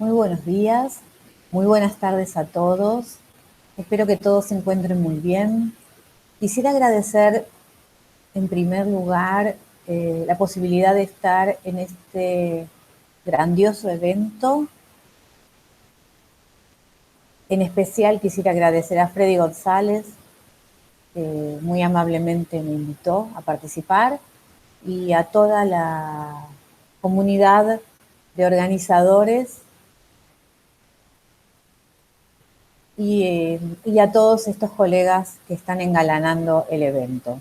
Muy buenos días, muy buenas tardes a todos. Espero que todos se encuentren muy bien. Quisiera agradecer en primer lugar la posibilidad de estar en este grandioso evento. En especial quisiera agradecer a Freddy González, que muy amablemente me invitó a participar, y a toda la comunidad de organizadores y a todos estos colegas que están engalanando el evento.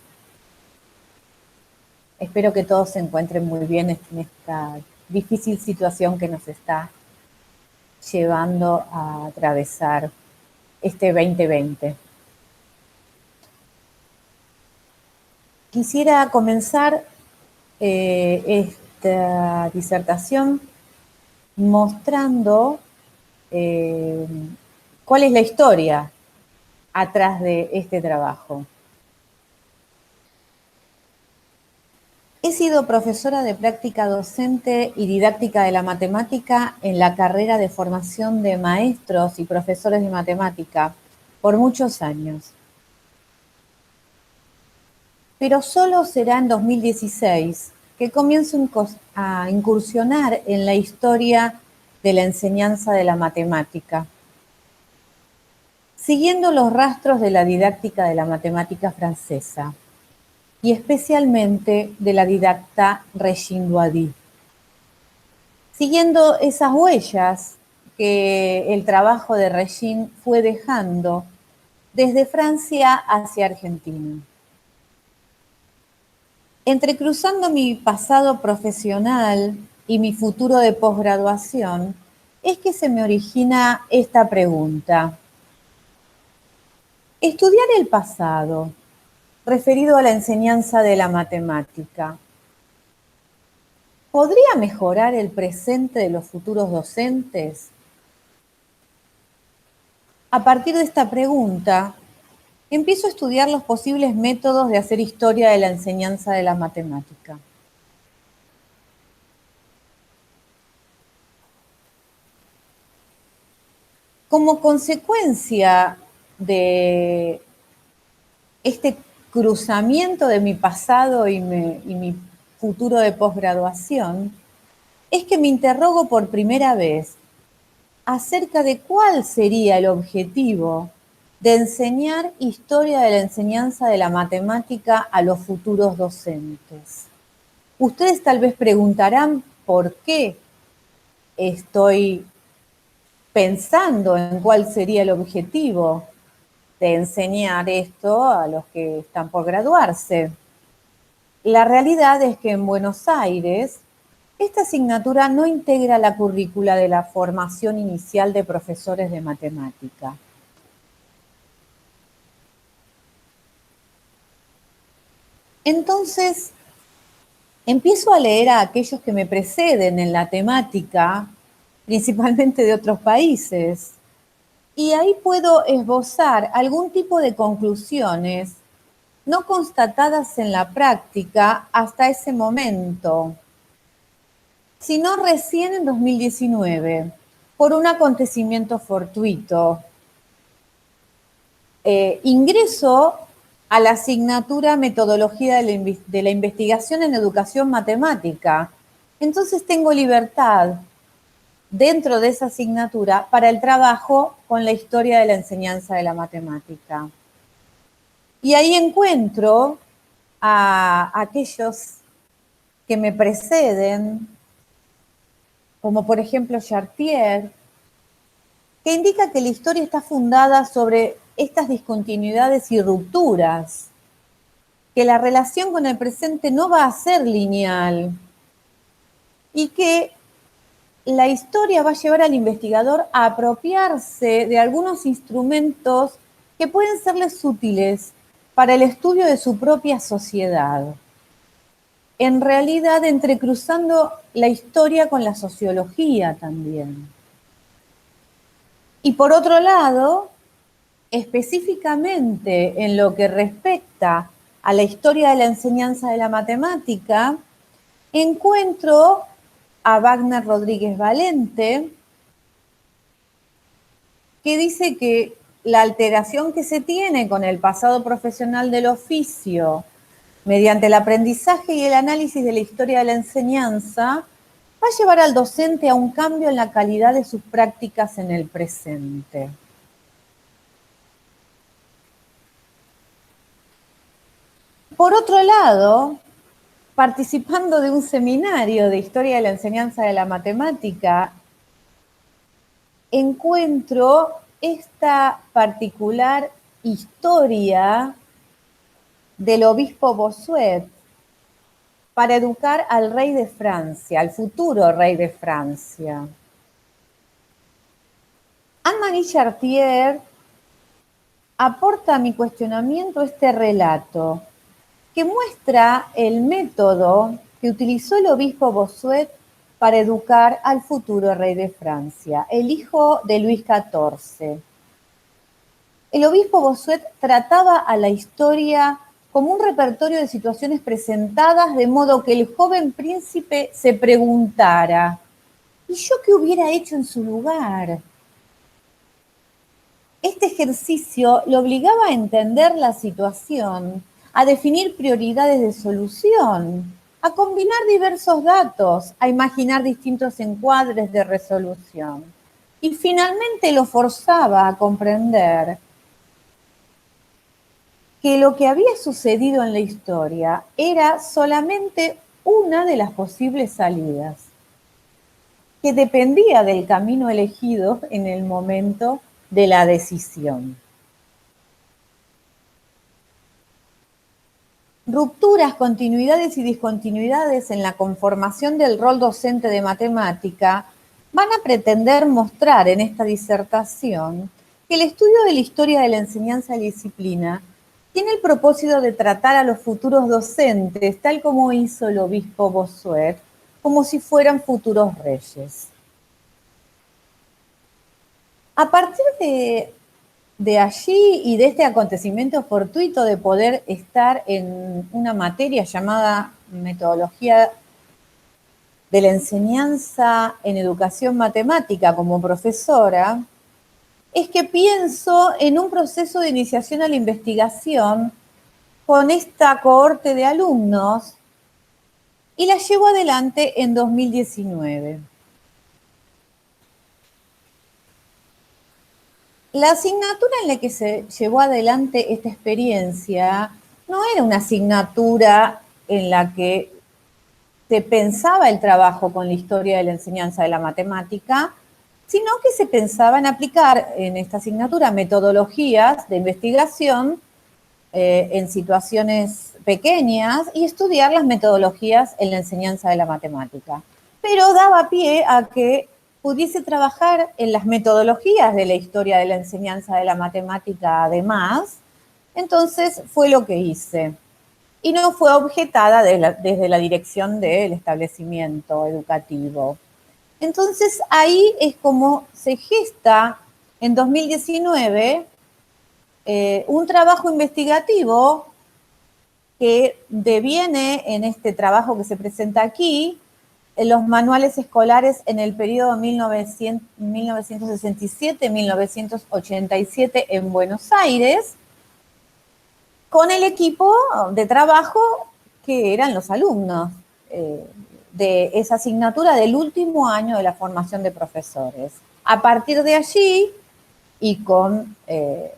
Espero que todos se encuentren muy bien en esta difícil situación que nos está llevando a atravesar este 2020. Quisiera comenzar esta disertación mostrando cuál es la historia atrás de este trabajo. He sido profesora de práctica docente y didáctica de la matemática en la carrera de formación de maestros y profesores de matemática por muchos años. Pero solo será en 2016 que comienzo a incursionar en la historia de la enseñanza de la matemática, siguiendo los rastros de la didáctica de la matemática francesa y especialmente de la didacta Régine Douady. Siguiendo esas huellas que el trabajo de Régine fue dejando desde Francia hacia Argentina. Entrecruzando mi pasado profesional y mi futuro de posgraduación, es que se me origina esta pregunta. Estudiar el pasado, referido a la enseñanza de la matemática, ¿podría mejorar el presente de los futuros docentes? A partir de esta pregunta, empiezo a estudiar los posibles métodos de hacer historia de la enseñanza de la matemática. Como consecuencia de este cruzamiento de mi pasado y mi futuro de posgraduación, es que me interrogo por primera vez acerca de cuál sería el objetivo de enseñar historia de la enseñanza de la matemática a los futuros docentes. Ustedes tal vez preguntarán por qué estoy pensando en cuál sería el objetivo de enseñar esto a los que están por graduarse. La realidad es que en Buenos Aires esta asignatura no integra la currícula de la formación inicial de profesores de matemática. Entonces, empiezo a leer a aquellos que me preceden en la temática, principalmente de otros países, y ahí puedo esbozar algún tipo de conclusiones no constatadas en la práctica hasta ese momento, sino recién en 2019, por un acontecimiento fortuito. Ingreso a la asignatura Metodología de la Investigación en Educación Matemática. Entonces tengo libertad dentro de esa asignatura para el trabajo con la historia de la enseñanza de la matemática. Y ahí encuentro a aquellos que me preceden, como por ejemplo Chartier, que indica que la historia está fundada sobre estas discontinuidades y rupturas, que la relación con el presente no va a ser lineal y que la historia va a llevar al investigador a apropiarse de algunos instrumentos que pueden serles útiles para el estudio de su propia sociedad. En realidad, entrecruzando la historia con la sociología también. Y por otro lado, específicamente en lo que respecta a la historia de la enseñanza de la matemática, encuentro a Wagner Rodríguez Valente, que dice que la alteración que se tiene con el pasado profesional del oficio mediante el aprendizaje y el análisis de la historia de la enseñanza va a llevar al docente a un cambio en la calidad de sus prácticas en el presente. Por otro lado, participando de un seminario de historia de la enseñanza de la matemática, encuentro esta particular historia del obispo Bossuet para educar al rey de Francia, al futuro rey de Francia. Anne-Marie Chartier aporta a mi cuestionamiento este relato que muestra el método que utilizó el obispo Bossuet para educar al futuro rey de Francia, el hijo de Luis XIV. El obispo Bossuet trataba a la historia como un repertorio de situaciones presentadas, de modo que el joven príncipe se preguntara, ¿y yo qué hubiera hecho en su lugar? Este ejercicio lo obligaba a entender la situación, a definir prioridades de solución, a combinar diversos datos, a imaginar distintos encuadres de resolución. Y finalmente lo forzaba a comprender que lo que había sucedido en la historia era solamente una de las posibles salidas, que dependía del camino elegido en el momento de la decisión. Rupturas, continuidades y discontinuidades en la conformación del rol docente de matemática van a pretender mostrar en esta disertación que el estudio de la historia de la enseñanza y la disciplina tiene el propósito de tratar a los futuros docentes, tal como hizo el obispo Bossuet, como si fueran futuros reyes. A partir de allí y de este acontecimiento fortuito de poder estar en una materia llamada metodología de la enseñanza en educación matemática como profesora, es que pienso en un proceso de iniciación a la investigación con esta cohorte de alumnos y la llevo adelante en 2019. La asignatura en la que se llevó adelante esta experiencia no era una asignatura en la que se pensaba el trabajo con la historia de la enseñanza de la matemática, sino que se pensaba en aplicar en esta asignatura metodologías de investigación en situaciones pequeñas y estudiar las metodologías en la enseñanza de la matemática. Pero daba pie a que pudiese trabajar en las metodologías de la historia de la enseñanza de la matemática además, entonces fue lo que hice. Y no fue objetada desde la dirección del establecimiento educativo. Entonces ahí es como se gesta en 2019 un trabajo investigativo que deviene en este trabajo que se presenta aquí, en los manuales escolares en el periodo 1967-1987 en Buenos Aires, con el equipo de trabajo que eran los alumnos de esa asignatura del último año de la formación de profesores. A partir de allí, y con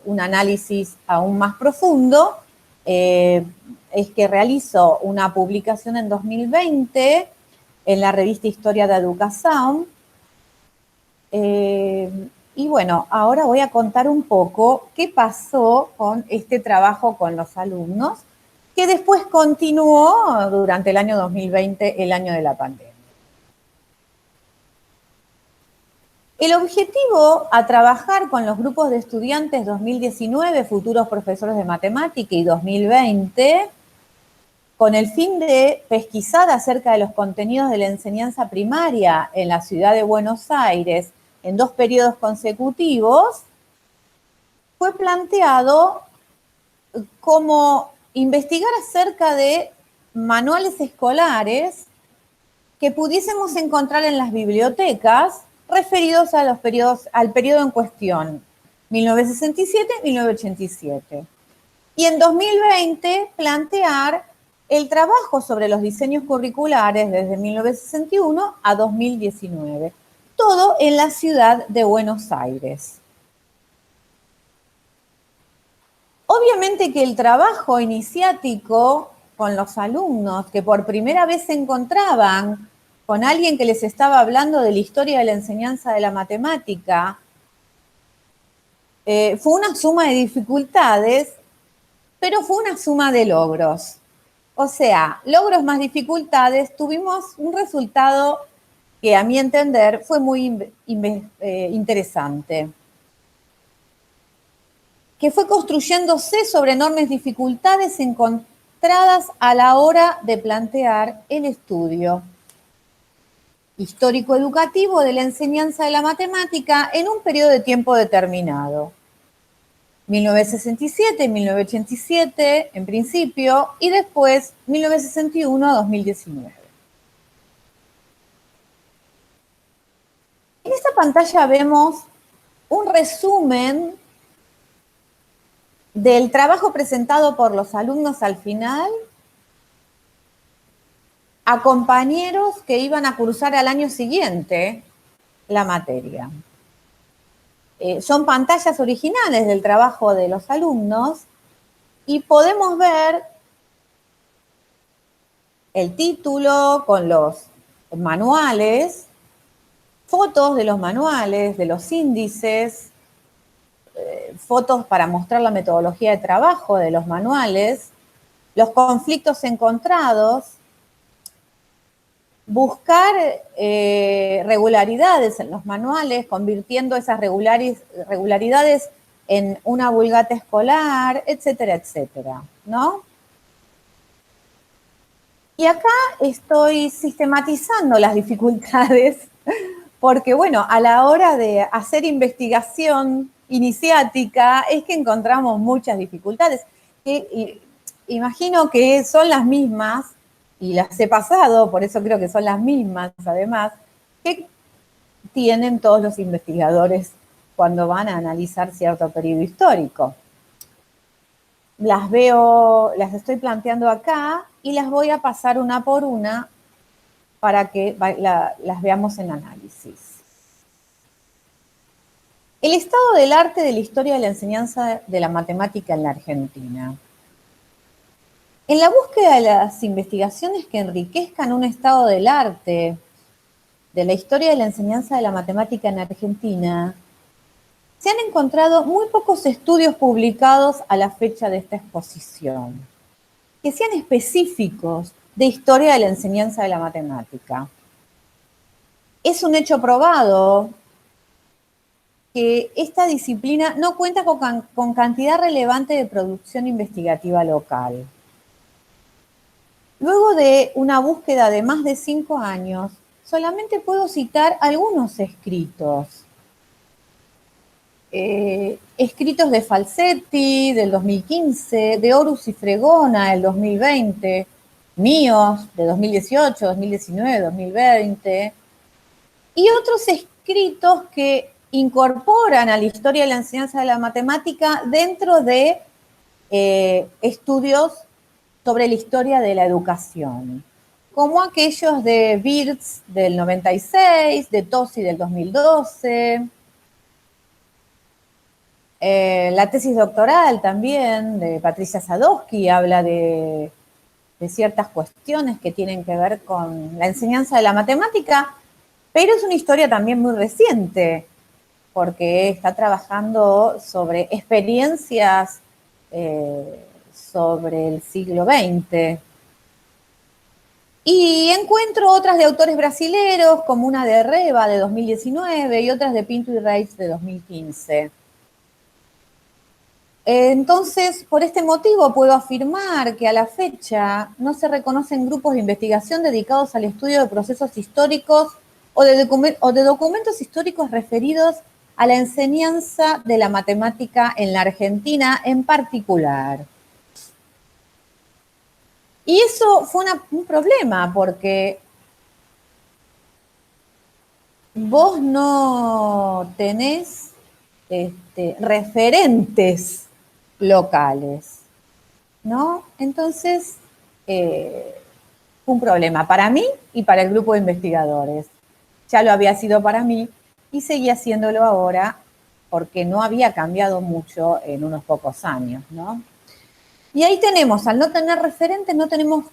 un análisis aún más profundo, es que realizó una publicación en 2020 en la revista Historia de Educación. Y bueno, ahora voy a contar un poco qué pasó con este trabajo con los alumnos, que después continuó durante el año 2020, el año de la pandemia. El objetivo a trabajar con los grupos de estudiantes 2019, futuros profesores de matemática, y 2020, con el fin de pesquisar acerca de los contenidos de la enseñanza primaria en la ciudad de Buenos Aires en 2 periodos consecutivos, fue planteado como investigar acerca de manuales escolares que pudiésemos encontrar en las bibliotecas referidos a al periodo en cuestión, 1967. Y en 2020 plantear el trabajo sobre los diseños curriculares desde 1961 a 2019. Todo en la ciudad de Buenos Aires. Obviamente que el trabajo iniciático con los alumnos que por primera vez se encontraban con alguien que les estaba hablando de la historia de la enseñanza de la matemática, fue una suma de dificultades, pero fue una suma de logros. O sea, logros más dificultades, tuvimos un resultado que a mi entender fue muy interesante, que fue construyéndose sobre enormes dificultades encontradas a la hora de plantear el estudio histórico-educativo de la enseñanza de la matemática en un periodo de tiempo determinado. 1967, 1987 en principio, y después 1961 a 2019. En esta pantalla vemos un resumen del trabajo presentado por los alumnos al final a compañeros que iban a cursar al año siguiente la materia. Son pantallas originales del trabajo de los alumnos y podemos ver el título con los manuales, fotos de los manuales, de los índices, fotos para mostrar la metodología de trabajo de los manuales, los conflictos encontrados, buscar regularidades en los manuales, convirtiendo esas regularidades en una vulgata escolar, etcétera, etcétera, ¿no? Y acá estoy sistematizando las dificultades, porque bueno, a la hora de hacer investigación iniciática es que encontramos muchas dificultades. Imagino que son las mismas, y las he pasado, por eso creo que son las mismas, además, que tienen todos los investigadores cuando van a analizar cierto periodo histórico. Las estoy planteando acá y las voy a pasar una por una para que las veamos en análisis. El estado del arte de la historia de la enseñanza de la matemática en la Argentina. En la búsqueda de las investigaciones que enriquezcan un estado del arte de la historia de la enseñanza de la matemática en Argentina, se han encontrado muy pocos estudios publicados a la fecha de esta exposición, que sean específicos de historia de la enseñanza de la matemática. Es un hecho probado que esta disciplina no cuenta con cantidad relevante de producción investigativa local. Luego de una búsqueda de más de 5 años, solamente puedo citar algunos escritos. Escritos de Falsetti, del 2015, de Horus y Fregona, del 2020, míos, de 2018, 2019, 2020, y otros escritos que incorporan a la historia de la enseñanza de la matemática dentro de estudios sobre la historia de la educación, como aquellos de Wirtz del 96, de Tosi del 2012, la tesis doctoral también de Patricia Sadowski habla de ciertas cuestiones que tienen que ver con la enseñanza de la matemática, pero es una historia también muy reciente, porque está trabajando sobre experiencias sobre el siglo XX. Y encuentro otras de autores brasileros, como una de Reba de 2019 y otras de Pinto y Reis de 2015. Entonces, por este motivo puedo afirmar que a la fecha no se reconocen grupos de investigación dedicados al estudio de procesos históricos o de documentos históricos referidos a la enseñanza de la matemática en la Argentina en particular. Y eso fue un problema, porque vos no tenés referentes locales, ¿no? Entonces, un problema para mí y para el grupo de investigadores. Ya lo había sido para mí y seguía siéndolo ahora porque no había cambiado mucho en unos pocos años, ¿no? Y ahí tenemos, al no tener referentes, no tenemos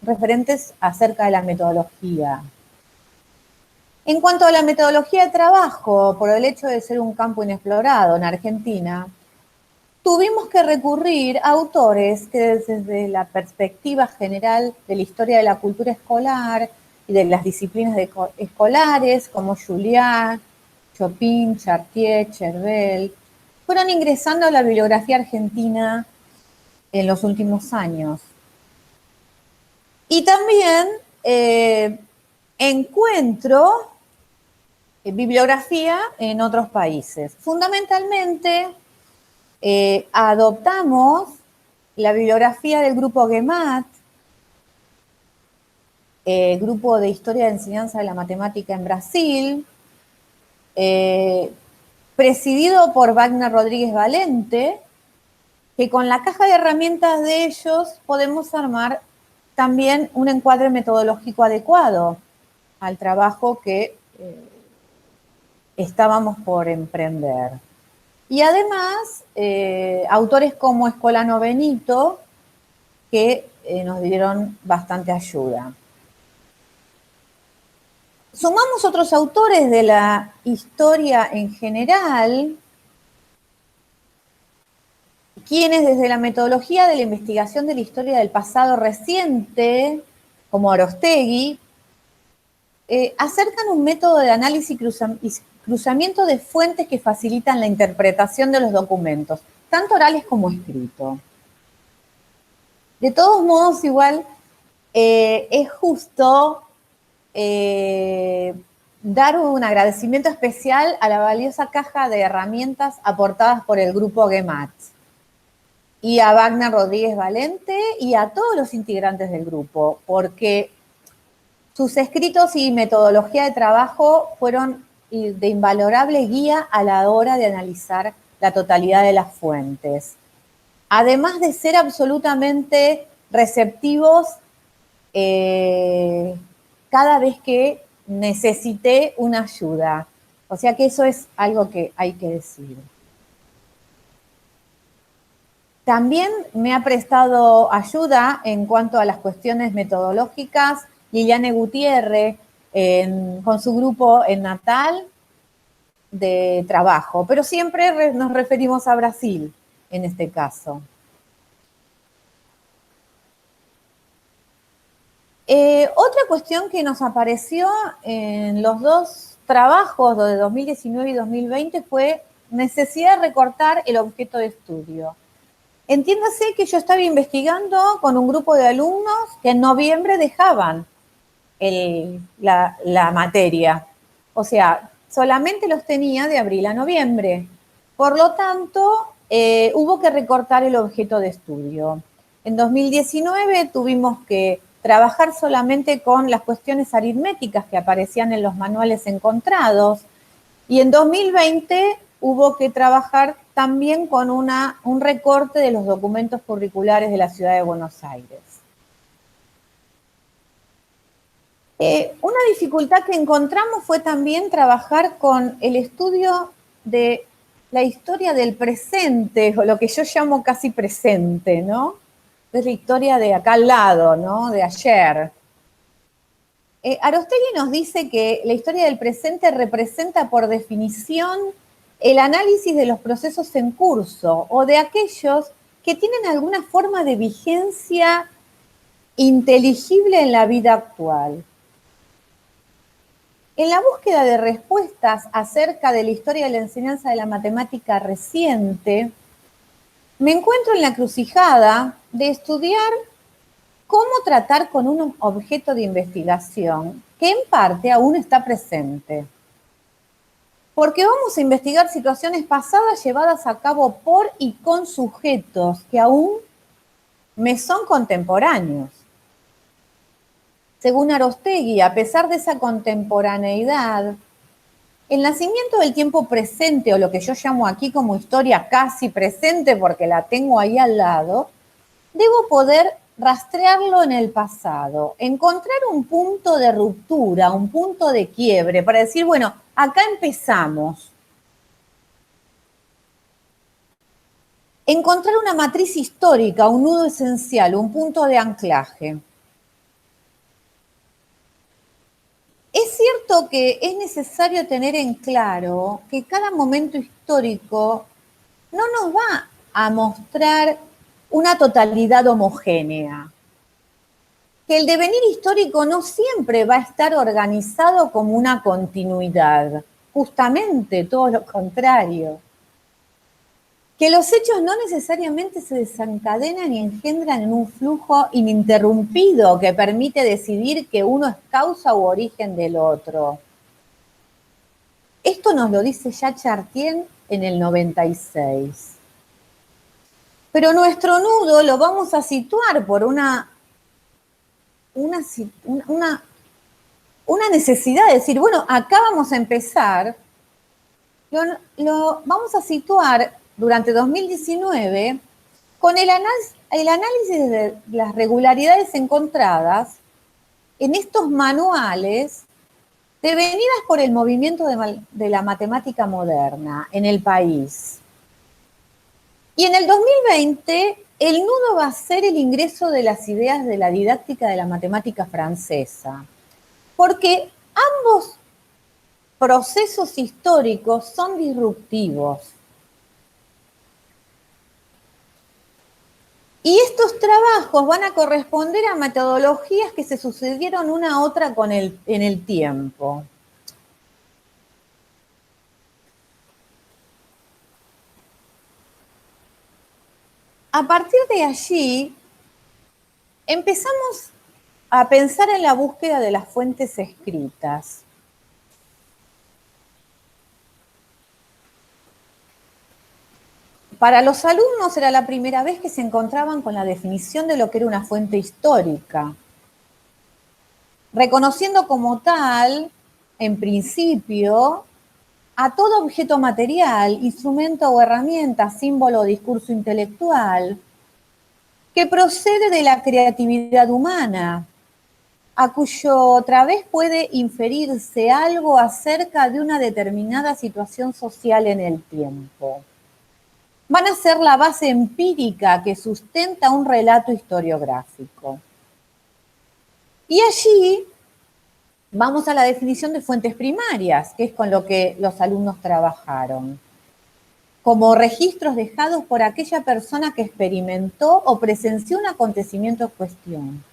referentes acerca de la metodología. En cuanto a la metodología de trabajo, por el hecho de ser un campo inexplorado en Argentina, tuvimos que recurrir a autores que desde la perspectiva general de la historia de la cultura escolar y de las disciplinas escolares, como Juliá, Chopin, Chartier, Chervel, fueron ingresando a la bibliografía argentina en los últimos años. Y también encuentro bibliografía en otros países. Fundamentalmente, adoptamos la bibliografía del grupo GEMAT, Grupo de Historia de Enseñanza de la Matemática en Brasil, presidido por Wagner Rodríguez Valente, que con la caja de herramientas de ellos podemos armar también un encuadre metodológico adecuado al trabajo que estábamos por emprender. Y además, autores como Escolano Benito, que nos dieron bastante ayuda. Sumamos otros autores de la historia en general, quienes desde la metodología de la investigación de la historia del pasado reciente, como Arostegui, acercan un método de análisis y cruzamiento de fuentes que facilitan la interpretación de los documentos, tanto orales como escritos. De todos modos, igual es justo dar un agradecimiento especial a la valiosa caja de herramientas aportadas por el grupo GEMAT y a Wagner Rodríguez Valente y a todos los integrantes del grupo, porque sus escritos y metodología de trabajo fueron de invalorable guía a la hora de analizar la totalidad de las fuentes. Además de ser absolutamente receptivos cada vez que necesité una ayuda. O sea que eso es algo que hay que decir. También me ha prestado ayuda en cuanto a las cuestiones metodológicas Liliane Gutiérrez con su grupo en Natal de trabajo, pero siempre nos referimos a Brasil en este caso. Otra cuestión que nos apareció en los dos trabajos de 2019 y 2020 fue necesidad de recortar el objeto de estudio. Entiéndase que yo estaba investigando con un grupo de alumnos que en noviembre dejaban la materia. O sea, solamente los tenía de abril a noviembre. Por lo tanto, hubo que recortar el objeto de estudio. En 2019 tuvimos que trabajar solamente con las cuestiones aritméticas que aparecían en los manuales encontrados y en 2020 hubo que trabajar también con un recorte de los documentos curriculares de la Ciudad de Buenos Aires. Una dificultad que encontramos fue también trabajar con el estudio de la historia del presente, o lo que yo llamo casi presente, ¿no? Es la historia de acá al lado, ¿no? De ayer. Arostegui nos dice que la historia del presente representa por definición el análisis de los procesos en curso o de aquellos que tienen alguna forma de vigencia inteligible en la vida actual. En la búsqueda de respuestas acerca de la historia de la enseñanza de la matemática reciente, me encuentro en la encrucijada de estudiar cómo tratar con un objeto de investigación que en parte aún está presente. Porque vamos a investigar situaciones pasadas llevadas a cabo por y con sujetos que aún me son contemporáneos. Según Arostegui, a pesar de esa contemporaneidad, El nacimiento del tiempo presente, o lo que yo llamo aquí como historia casi presente porque la tengo ahí al lado, debo poder rastrearlo en el pasado, encontrar un punto de ruptura, un punto de quiebre, para decir, bueno, acá empezamos. Encontrar una matriz histórica, un nudo esencial, un punto de anclaje. Es cierto que es necesario tener en claro que cada momento histórico no nos va a mostrar una totalidad homogénea, que el devenir histórico no siempre va a estar organizado como una continuidad, justamente todo lo contrario, que los hechos no necesariamente se desencadenan y engendran en un flujo ininterrumpido que permite decidir que uno es causa u origen del otro. Esto nos lo dice ya Chartier en el 96. Pero nuestro nudo lo vamos a situar por una necesidad de decir, bueno, acá vamos a empezar, vamos a situar durante 2019 con el análisis de las regularidades encontradas en estos manuales devenidas por el movimiento de la matemática moderna en el país. Y en el 2020, el nudo va a ser el ingreso de las ideas de la didáctica de la matemática francesa, porque ambos procesos históricos son disruptivos. Y estos trabajos van a corresponder a metodologías que se sucedieron una a otra en el tiempo. A partir de allí, empezamos a pensar en la búsqueda de las fuentes escritas. Para los alumnos era la primera vez que se encontraban con la definición de lo que era una fuente histórica, reconociendo como tal, en principio, a todo objeto material, instrumento o herramienta, símbolo o discurso intelectual, que procede de la creatividad humana, a cuyo través puede inferirse algo acerca de una determinada situación social en el tiempo. Van a ser la base empírica que sustenta un relato historiográfico. Y allí vamos a la definición de fuentes primarias, que es con lo que los alumnos trabajaron, como registros dejados por aquella persona que experimentó o presenció un acontecimiento en cuestión.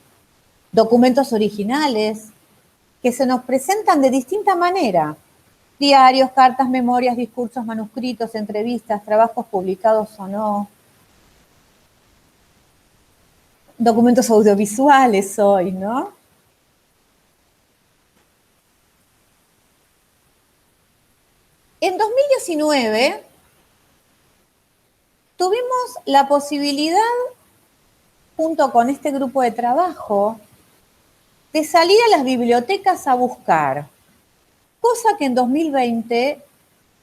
Documentos originales que se nos presentan de distinta manera. Diarios, cartas, memorias, discursos, manuscritos, entrevistas, trabajos publicados o no. Documentos audiovisuales hoy, ¿no? En 2019 tuvimos la posibilidad, junto con este grupo de trabajo, de salir a las bibliotecas a buscar, cosa que en 2020,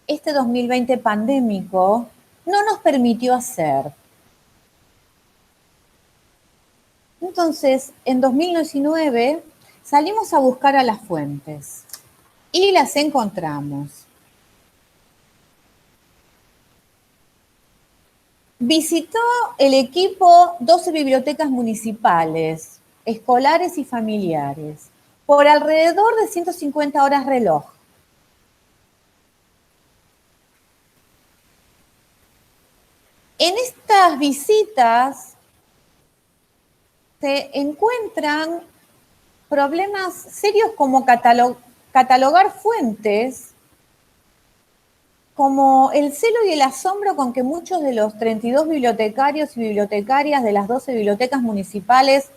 este 2020 pandémico, no nos permitió hacer. Entonces, en 2019 salimos a buscar a las fuentes y las encontramos. Visitó el equipo 12 bibliotecas municipales, escolares y familiares, por alrededor de 150 horas reloj. En estas visitas se encuentran problemas serios como catalogar fuentes, como el celo y el asombro con que muchos de los 32 bibliotecarios y bibliotecarias de las 12 bibliotecas municipales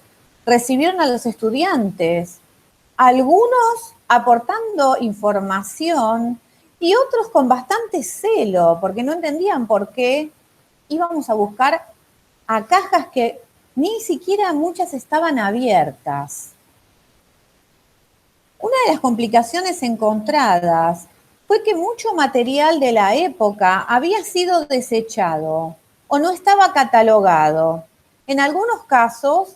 recibieron a los estudiantes, algunos aportando información y otros con bastante celo, porque no entendían por qué íbamos a buscar a cajas que ni siquiera muchas estaban abiertas. Una de las complicaciones encontradas fue que mucho material de la época había sido desechado o no estaba catalogado. En algunos casos,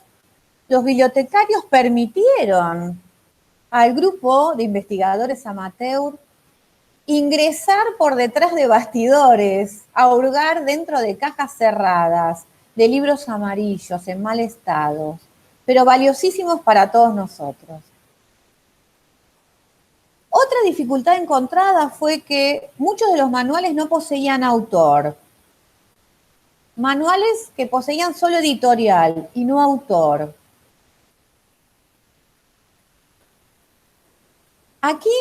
los bibliotecarios permitieron al grupo de investigadores amateur ingresar por detrás de bastidores, a hurgar dentro de cajas cerradas, de libros amarillos en mal estado, pero valiosísimos para todos nosotros. Otra dificultad encontrada fue que muchos de los manuales no poseían autor. Manuales que poseían solo editorial y no autor. Aquí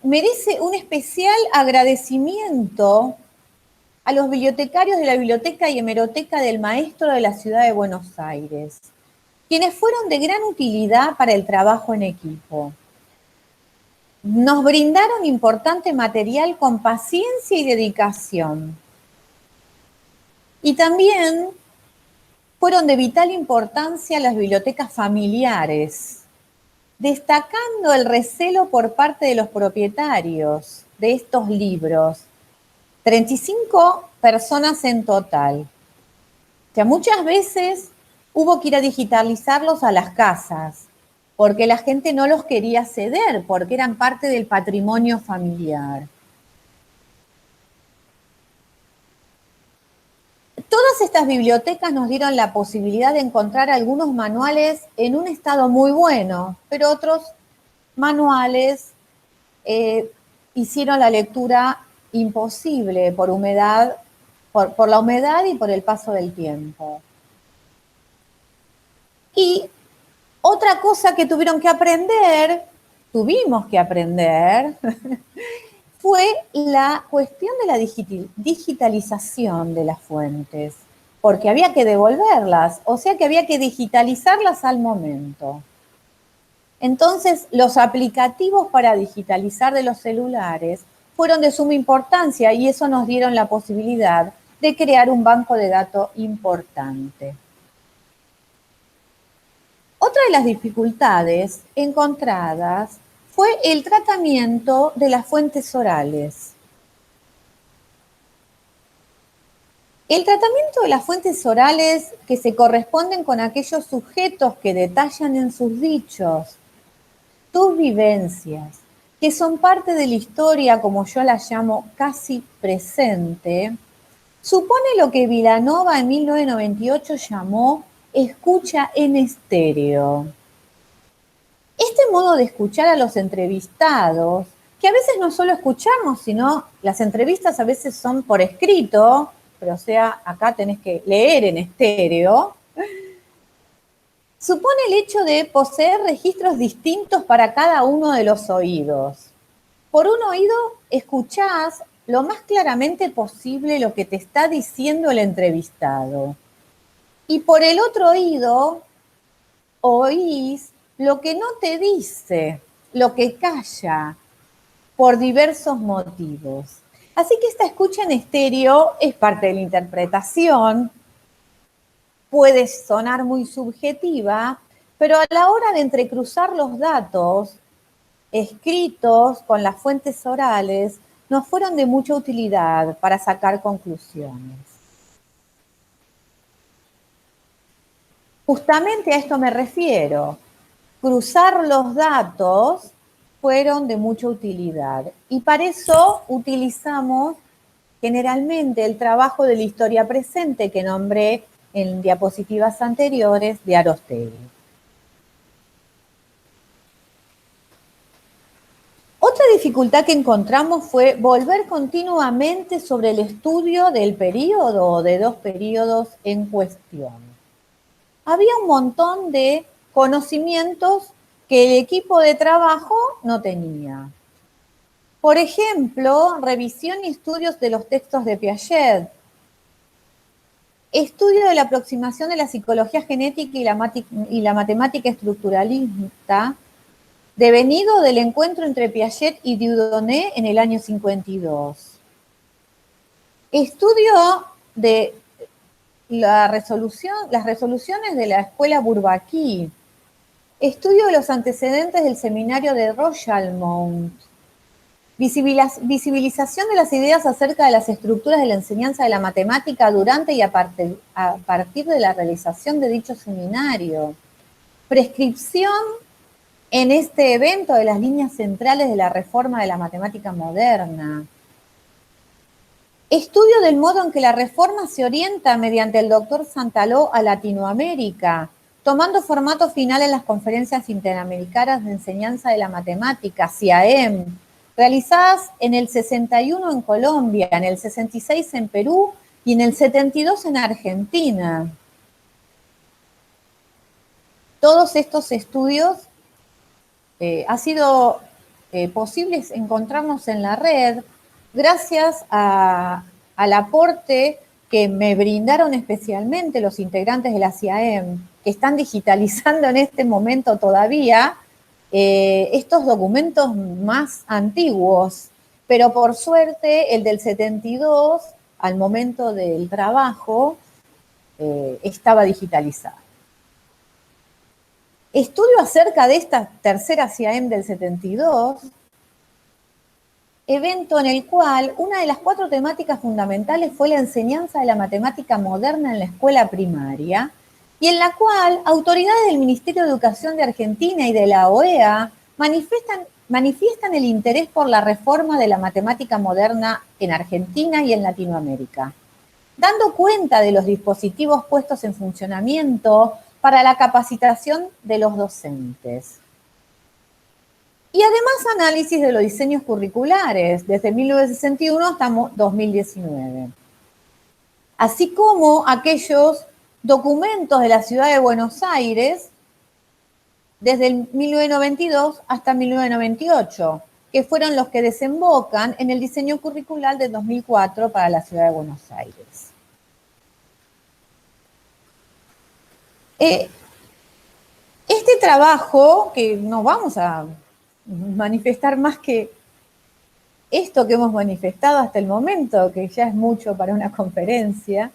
merece un especial agradecimiento a los bibliotecarios de la Biblioteca y Hemeroteca del Maestro de la Ciudad de Buenos Aires, quienes fueron de gran utilidad para el trabajo en equipo. Nos brindaron importante material con paciencia y dedicación. Y también fueron de vital importancia las bibliotecas familiares, destacando el recelo por parte de los propietarios de estos libros. 35 personas en total. O sea, muchas veces hubo que ir a digitalizarlos a las casas, porque la gente no los quería ceder, porque eran parte del patrimonio familiar. Todas estas bibliotecas nos dieron la posibilidad de encontrar algunos manuales en un estado muy bueno, pero otros manuales hicieron la lectura imposible por humedad, por la humedad y por el paso del tiempo. Y otra cosa que tuvimos que aprender, fue la cuestión de la digitalización de las fuentes, porque había que devolverlas, o sea que había que digitalizarlas al momento. Entonces, los aplicativos para digitalizar de los celulares fueron de suma importancia y eso nos dieron la posibilidad de crear un banco de datos importante. Otra de las dificultades encontradas fue el tratamiento de las fuentes orales. El tratamiento de las fuentes orales que se corresponden con aquellos sujetos que detallan en sus dichos tus vivencias, que son parte de la historia, como yo la llamo, casi presente, supone lo que Vilanova en 1998 llamó escucha en estéreo. Este modo de escuchar a los entrevistados, que a veces no solo escuchamos, sino las entrevistas a veces son por escrito, pero o sea, acá tenés que leer en estéreo, supone el hecho de poseer registros distintos para cada uno de los oídos. Por un oído escuchás lo más claramente posible lo que te está diciendo el entrevistado. Y por el otro oído oís lo que no te dice, lo que calla, por diversos motivos. Así que esta escucha en estéreo es parte de la interpretación, puede sonar muy subjetiva, pero a la hora de entrecruzar los datos escritos con las fuentes orales, nos fueron de mucha utilidad para sacar conclusiones. Justamente a esto me refiero. Cruzar los datos fueron de mucha utilidad y para eso utilizamos generalmente el trabajo de la historia presente que nombré en diapositivas anteriores de Arostegui. Otra dificultad que encontramos fue volver continuamente sobre el estudio del periodo o de dos periodos en cuestión. Había un montón de conocimientos que el equipo de trabajo no tenía. Por ejemplo, revisión y estudios de los textos de Piaget, estudio de la aproximación de la psicología genética y la matemática estructuralista, devenido del encuentro entre Piaget y Dieudonné en el año 52. Estudio de las resoluciones de la escuela Bourbaki. Estudio de los antecedentes del seminario de Royalmount. Visibilización de las ideas acerca de las estructuras de la enseñanza de la matemática durante y a partir de la realización de dicho seminario. Prescripción en este evento de las líneas centrales de la reforma de la matemática moderna. Estudio del modo en que la reforma se orienta mediante el doctor Santaló a Latinoamérica, tomando formato final en las conferencias interamericanas de enseñanza de la matemática, CIAEM, realizadas en el 61 en Colombia, en el 66 en Perú y en el 72 en Argentina. Todos estos estudios ha sido posible encontrarnos en la red gracias al aporte que me brindaron especialmente los integrantes de la CIAEM, que están digitalizando en este momento todavía estos documentos más antiguos, pero por suerte el del 72, al momento del trabajo, estaba digitalizado. Estudio acerca de esta tercera CIAEM del 72, evento en el cual una de las 4 temáticas fundamentales fue la enseñanza de la matemática moderna en la escuela primaria, y en la cual autoridades del Ministerio de Educación de Argentina y de la OEA manifiestan el interés por la reforma de la matemática moderna en Argentina y en Latinoamérica, dando cuenta de los dispositivos puestos en funcionamiento para la capacitación de los docentes. Y además análisis de los diseños curriculares, desde 1961 hasta 2019. Así como aquellos documentos de la ciudad de Buenos Aires, desde el 1992 hasta 1998, que fueron los que desembocan en el diseño curricular de 2004 para la ciudad de Buenos Aires. Este trabajo, que no vamos a manifestar más que esto que hemos manifestado hasta el momento, que ya es mucho para una conferencia,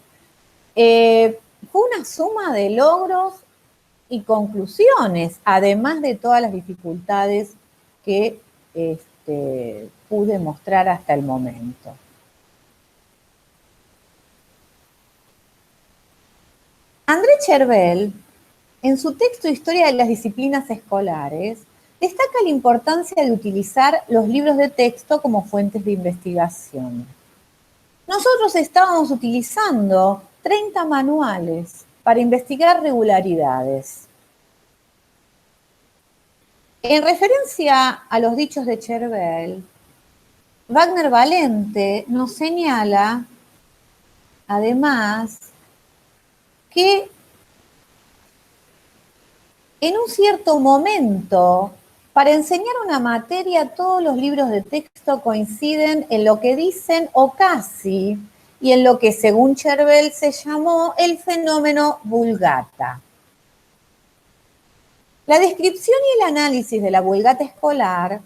fue una suma de logros y conclusiones, además de todas las dificultades que pude mostrar hasta el momento. André Chervel, en su texto Historia de las disciplinas escolares, destaca la importancia de utilizar los libros de texto como fuentes de investigación. Nosotros estábamos utilizando 30 manuales para investigar regularidades. En referencia a los dichos de Chervel, Wagner Valente nos señala, además, que en un cierto momento, para enseñar una materia, todos los libros de texto coinciden en lo que dicen o casi, y en lo que según Chervel se llamó el fenómeno Vulgata. La descripción y el análisis de la Vulgata escolar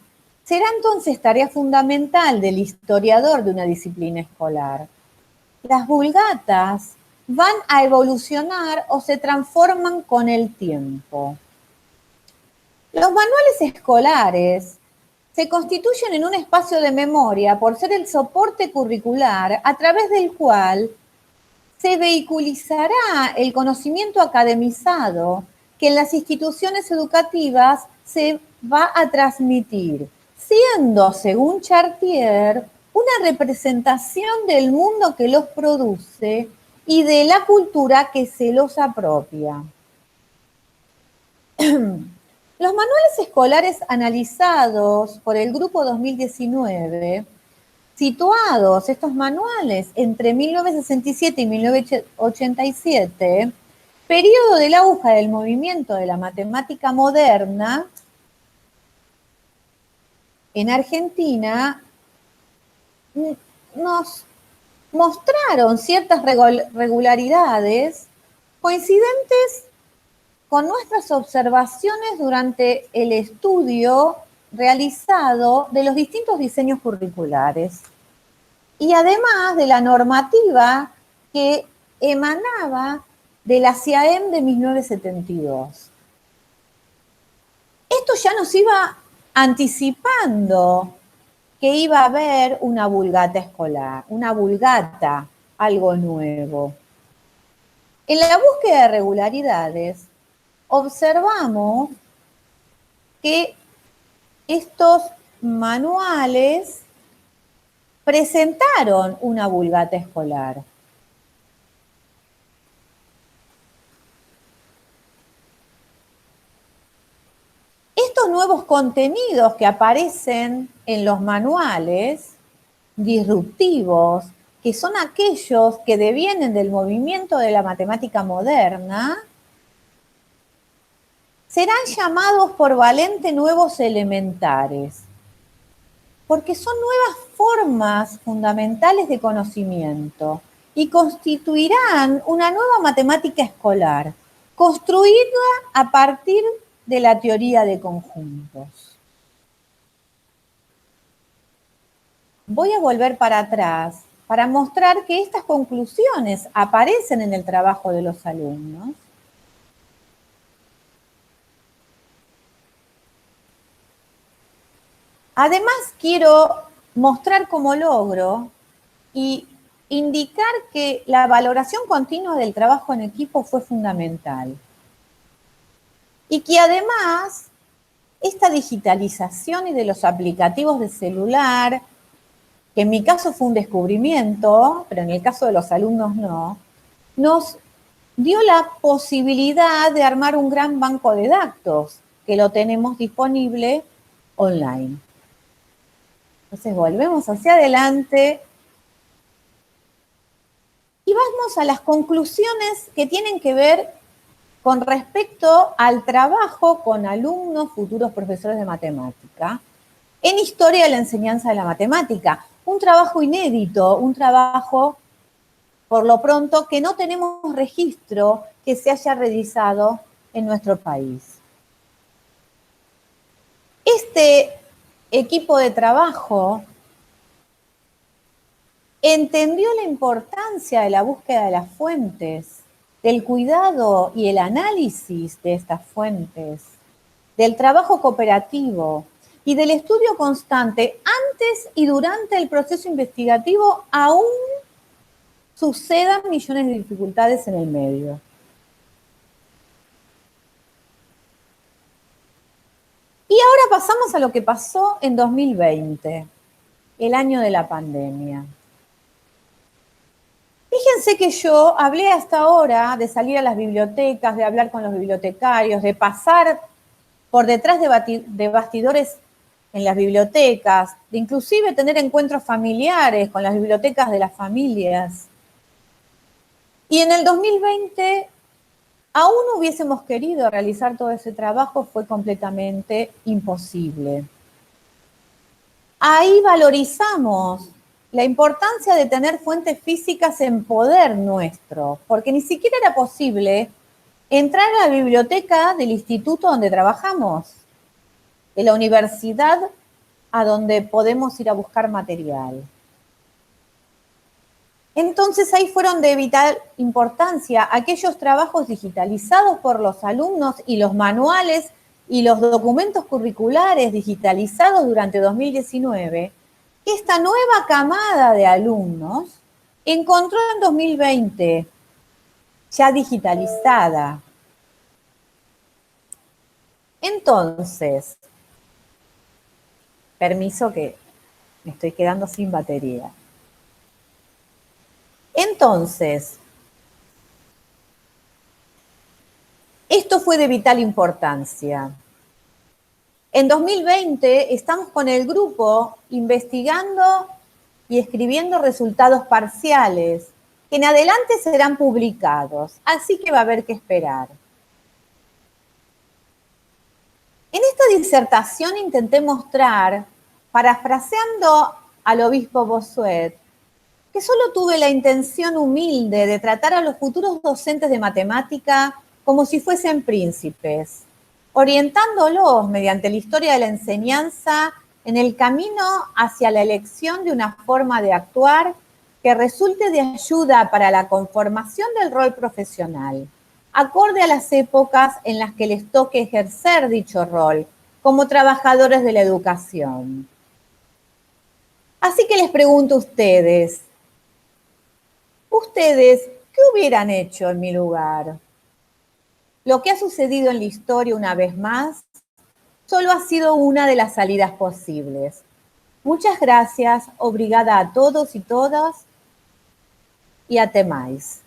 será entonces tarea fundamental del historiador de una disciplina escolar. Las vulgatas van a evolucionar o se transforman con el tiempo. Los manuales escolares se constituyen en un espacio de memoria por ser el soporte curricular a través del cual se vehiculizará el conocimiento academizado que en las instituciones educativas se va a transmitir, siendo, según Chartier, una representación del mundo que los produce y de la cultura que se los apropia. Los manuales escolares analizados por el Grupo 2019, situados estos manuales entre 1967 y 1987, periodo del auge del movimiento de la matemática moderna, en Argentina, nos mostraron ciertas regularidades coincidentes con nuestras observaciones durante el estudio realizado de los distintos diseños curriculares y además de la normativa que emanaba de la CIAEM de 1972. Esto ya nos iba anticipando que iba a haber una vulgata escolar, una vulgata, algo nuevo. En la búsqueda de regularidades, observamos que estos manuales presentaron una vulgata escolar. Estos nuevos contenidos que aparecen en los manuales disruptivos, que son aquellos que devienen del movimiento de la matemática moderna, serán llamados por Valente nuevos elementares, porque son nuevas formas fundamentales de conocimiento y constituirán una nueva matemática escolar, construida a partir de la teoría de conjuntos. Voy a volver para atrás para mostrar que estas conclusiones aparecen en el trabajo de los alumnos. Además, quiero mostrar como logro y indicar que la valoración continua del trabajo en equipo fue fundamental. Y que además, esta digitalización y de los aplicativos de celular, que en mi caso fue un descubrimiento, pero en el caso de los alumnos no, nos dio la posibilidad de armar un gran banco de datos, que lo tenemos disponible online. Entonces volvemos hacia adelante y vamos a las conclusiones que tienen que ver con respecto al trabajo con alumnos, futuros profesores de matemática, en historia de la enseñanza de la matemática. Un trabajo inédito, un trabajo, por lo pronto, que no tenemos registro que se haya realizado en nuestro país. Este equipo de trabajo entendió la importancia de la búsqueda de las fuentes, del cuidado y el análisis de estas fuentes, del trabajo cooperativo y del estudio constante antes y durante el proceso investigativo, aún sucedan millones de dificultades en el medio. Y ahora pasamos a lo que pasó en 2020, el año de la pandemia. Fíjense que yo hablé hasta ahora de salir a las bibliotecas, de hablar con los bibliotecarios, de pasar por detrás de bastidores en las bibliotecas, de inclusive tener encuentros familiares con las bibliotecas de las familias. Y en el 2020, aún hubiésemos querido realizar todo ese trabajo, fue completamente imposible. Ahí valorizamos la importancia de tener fuentes físicas en poder nuestro, porque ni siquiera era posible entrar a la biblioteca del instituto donde trabajamos, de la universidad a donde podemos ir a buscar material. Entonces ahí fueron de vital importancia aquellos trabajos digitalizados por los alumnos y los manuales y los documentos curriculares digitalizados durante 2019, que esta nueva camada de alumnos encontró en 2020, ya digitalizada. Entonces, permiso que me estoy quedando sin batería. Entonces, esto fue de vital importancia. En 2020 estamos con el grupo investigando y escribiendo resultados parciales, que en adelante serán publicados, así que va a haber que esperar. En esta disertación intenté mostrar, parafraseando al obispo Bossuet, que solo tuve la intención humilde de tratar a los futuros docentes de matemática como si fuesen príncipes, orientándolos mediante la historia de la enseñanza en el camino hacia la elección de una forma de actuar que resulte de ayuda para la conformación del rol profesional, acorde a las épocas en las que les toque ejercer dicho rol como trabajadores de la educación. Así que les pregunto a ustedes, ¿qué hubieran hecho en mi lugar? Lo que ha sucedido en la historia una vez más solo ha sido una de las salidas posibles. Muchas gracias, obrigada a todos y todas y até mais.